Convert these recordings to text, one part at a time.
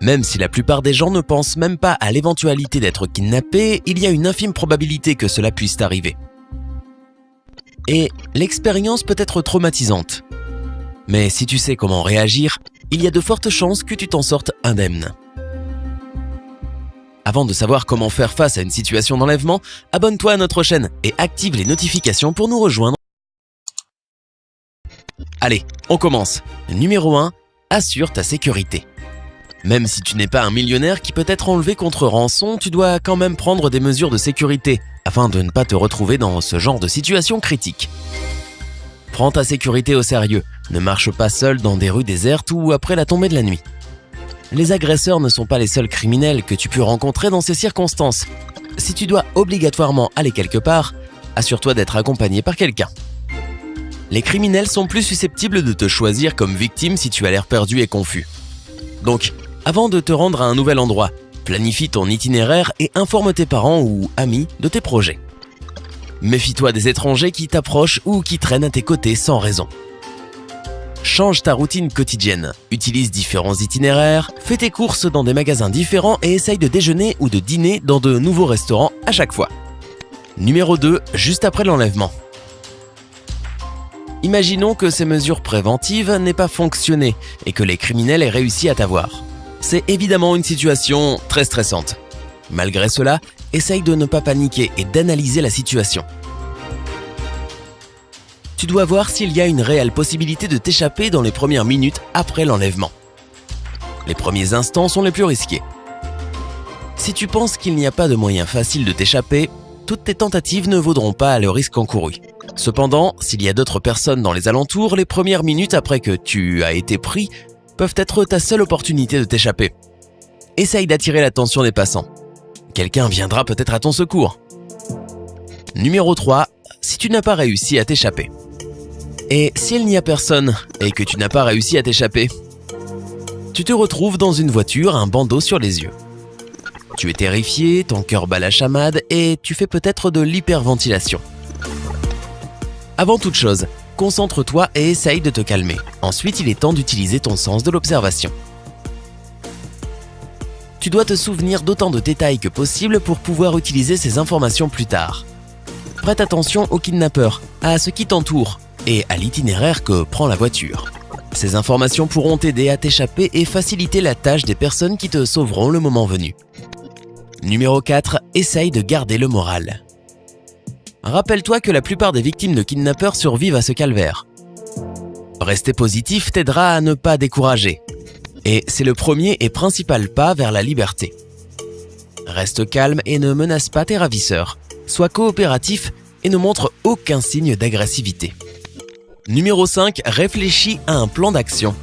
Même si la plupart des gens ne pensent même pas à l'éventualité d'être kidnappés, il y a une infime probabilité que cela puisse arriver. Et l'expérience peut être traumatisante. Mais si tu sais comment réagir, il y a de fortes chances que tu t'en sortes indemne. Avant de savoir comment faire face à une situation d'enlèvement, abonne-toi à notre chaîne et active les notifications pour nous rejoindre. Allez, on commence. Numéro 1, assure ta sécurité. Même si tu n'es pas un millionnaire qui peut être enlevé contre rançon, tu dois quand même prendre des mesures de sécurité afin de ne pas te retrouver dans ce genre de situation critique. Prends ta sécurité au sérieux, ne marche pas seul dans des rues désertes ou après la tombée de la nuit. Les agresseurs ne sont pas les seuls criminels que tu peux rencontrer dans ces circonstances. Si tu dois obligatoirement aller quelque part, assure-toi d'être accompagné par quelqu'un. Les criminels sont plus susceptibles de te choisir comme victime si tu as l'air perdu et confus. Donc, avant de te rendre à un nouvel endroit, planifie ton itinéraire et informe tes parents ou amis de tes projets. Méfie-toi des étrangers qui t'approchent ou qui traînent à tes côtés sans raison. Change ta routine quotidienne, utilise différents itinéraires, fais tes courses dans des magasins différents et essaye de déjeuner ou de dîner dans de nouveaux restaurants à chaque fois. Numéro 2, juste après l'enlèvement. Imaginons que ces mesures préventives n'aient pas fonctionné et que les criminels aient réussi à t'avoir. C'est évidemment une situation très stressante. Malgré cela, essaye de ne pas paniquer et d'analyser la situation. Tu dois voir s'il y a une réelle possibilité de t'échapper dans les premières minutes après l'enlèvement. Les premiers instants sont les plus risqués. Si tu penses qu'il n'y a pas de moyen facile de t'échapper, toutes tes tentatives ne vaudront pas le risque encouru. Cependant, s'il y a d'autres personnes dans les alentours, les premières minutes après que tu as été pris peuvent être ta seule opportunité de t'échapper. Essaye d'attirer l'attention des passants. Quelqu'un viendra peut-être à ton secours. Numéro 3, si tu n'as pas réussi à t'échapper. Et s'il n'y a personne et que tu n'as pas réussi à t'échapper, tu te retrouves dans une voiture, un bandeau sur les yeux. Tu es terrifié, ton cœur bat la chamade et tu fais peut-être de l'hyperventilation. Avant toute chose, concentre-toi et essaye de te calmer. Ensuite, il est temps d'utiliser ton sens de l'observation. Tu dois te souvenir d'autant de détails que possible pour pouvoir utiliser ces informations plus tard. Prête attention aux kidnappeurs, à ce qui t'entoure et à l'itinéraire que prend la voiture. Ces informations pourront t'aider à t'échapper et faciliter la tâche des personnes qui te sauveront le moment venu. Numéro 4, essaye de garder le moral. Rappelle-toi que la plupart des victimes de kidnappeurs survivent à ce calvaire. Rester positif t'aidera à ne pas décourager. Et c'est le premier et principal pas vers la liberté. Reste calme et ne menace pas tes ravisseurs. Sois coopératif et ne montre aucun signe d'agressivité. Numéro 5, réfléchis à un plan d'action.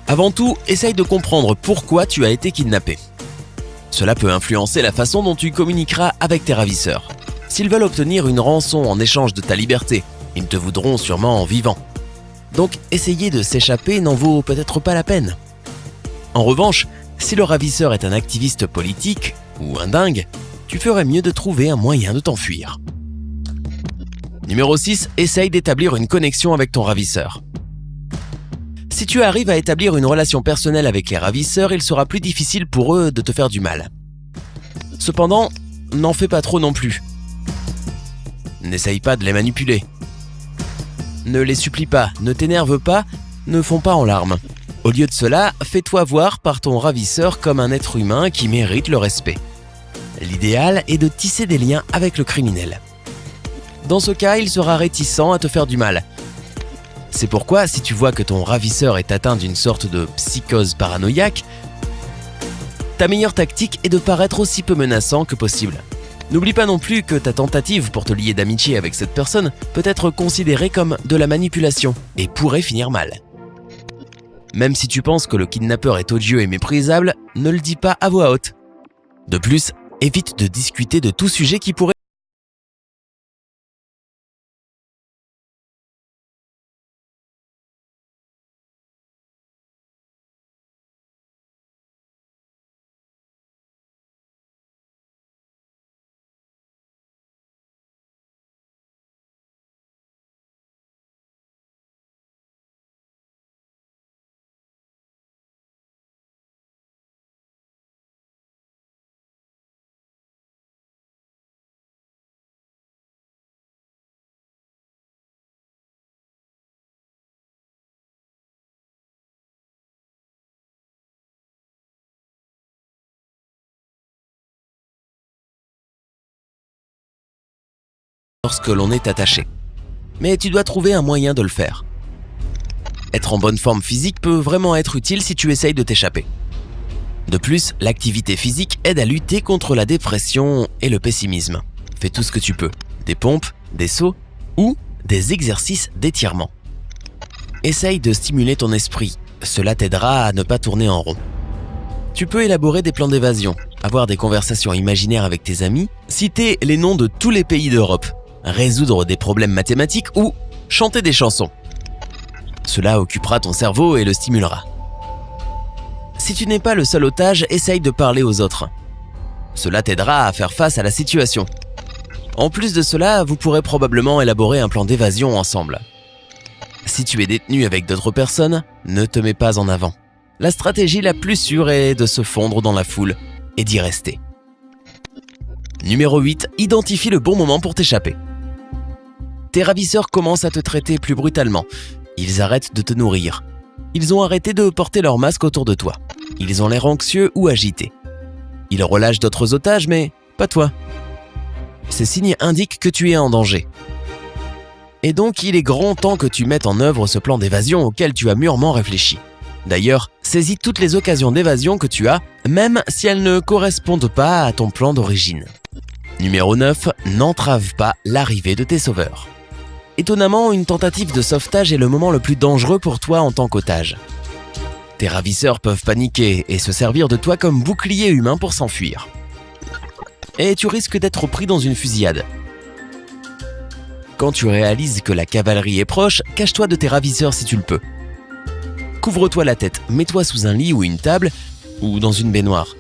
Avant tout, essaye de comprendre pourquoi tu as été kidnappé. Cela peut influencer la façon dont tu communiqueras avec tes ravisseurs. S'ils veulent obtenir une rançon en échange de ta liberté, ils te voudront sûrement en vivant. Donc, essayer de s'échapper n'en vaut peut-être pas la peine. En revanche, si le ravisseur est un activiste politique ou un dingue, tu ferais mieux de trouver un moyen de t'enfuir. Numéro 6, essaye d'établir une connexion avec ton ravisseur. Si tu arrives à établir une relation personnelle avec les ravisseurs, il sera plus difficile pour eux de te faire du mal. Cependant, n'en fais pas trop non plus. N'essaye pas de les manipuler. Ne les supplie pas, ne t'énerve pas, ne fonds pas en larmes. Au lieu de cela, fais-toi voir par ton ravisseur comme un être humain qui mérite le respect. L'idéal est de tisser des liens avec le criminel. Dans ce cas, il sera réticent à te faire du mal. C'est pourquoi, si tu vois que ton ravisseur est atteint d'une sorte de psychose paranoïaque, ta meilleure tactique est de paraître aussi peu menaçant que possible. N'oublie pas non plus que ta tentative pour te lier d'amitié avec cette personne peut être considérée comme de la manipulation et pourrait finir mal. Même si tu penses que le kidnappeur est odieux et méprisable, ne le dis pas à voix haute. De plus, évite de discuter de tout sujet qui pourrait lorsque l'on est attaché. Mais tu dois trouver un moyen de le faire. Être en bonne forme physique peut vraiment être utile si tu essayes de t'échapper. De plus, l'activité physique aide à lutter contre la dépression et le pessimisme. Fais tout ce que tu peux, des pompes, des sauts ou des exercices d'étirement. Essaye de stimuler ton esprit, cela t'aidera à ne pas tourner en rond. Tu peux élaborer des plans d'évasion, avoir des conversations imaginaires avec tes amis, citer les noms de tous les pays d'Europe, résoudre des problèmes mathématiques ou chanter des chansons. Cela occupera ton cerveau et le stimulera. Si tu n'es pas le seul otage, essaye de parler aux autres. Cela t'aidera à faire face à la situation. En plus de cela, vous pourrez probablement élaborer un plan d'évasion ensemble. Si tu es détenu avec d'autres personnes, ne te mets pas en avant. La stratégie la plus sûre est de se fondre dans la foule et d'y rester. Numéro 8. Identifie le bon moment pour t'échapper. Tes ravisseurs commencent à te traiter plus brutalement. Ils arrêtent de te nourrir. Ils ont arrêté de porter leur masque autour de toi. Ils ont l'air anxieux ou agités. Ils relâchent d'autres otages, mais pas toi. Ces signes indiquent que tu es en danger. Et donc, il est grand temps que tu mettes en œuvre ce plan d'évasion auquel tu as mûrement réfléchi. D'ailleurs, saisis toutes les occasions d'évasion que tu as, même si elles ne correspondent pas à ton plan d'origine. Numéro 9. N'entrave pas l'arrivée de tes sauveurs. Étonnamment, une tentative de sauvetage est le moment le plus dangereux pour toi en tant qu'otage. Tes ravisseurs peuvent paniquer et se servir de toi comme bouclier humain pour s'enfuir. Et tu risques d'être pris dans une fusillade. Quand tu réalises que la cavalerie est proche, cache-toi de tes ravisseurs si tu le peux. Couvre-toi la tête, mets-toi sous un lit ou une table, ou dans une baignoire.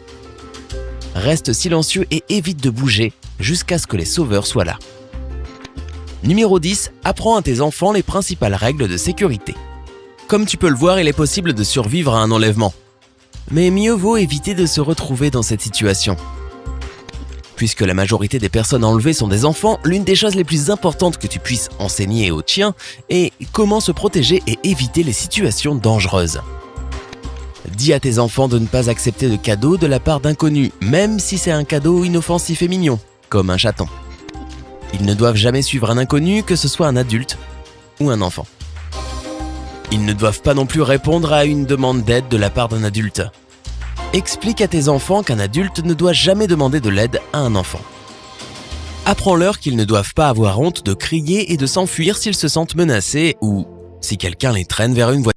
Reste silencieux et évite de bouger jusqu'à ce que les sauveurs soient là. Numéro 10. Apprends à tes enfants les principales règles de sécurité. Comme tu peux le voir, il est possible de survivre à un enlèvement. Mais mieux vaut éviter de se retrouver dans cette situation. Puisque la majorité des personnes enlevées sont des enfants, l'une des choses les plus importantes que tu puisses enseigner aux tiens est comment se protéger et éviter les situations dangereuses. Dis à tes enfants de ne pas accepter de cadeaux de la part d'inconnus, même si c'est un cadeau inoffensif et mignon, comme un chaton. Ils ne doivent jamais suivre un inconnu, que ce soit un adulte ou un enfant. Ils ne doivent pas non plus répondre à une demande d'aide de la part d'un adulte. Explique à tes enfants qu'un adulte ne doit jamais demander de l'aide à un enfant. Apprends-leur qu'ils ne doivent pas avoir honte de crier et de s'enfuir s'ils se sentent menacés ou si quelqu'un les traîne vers une voiture.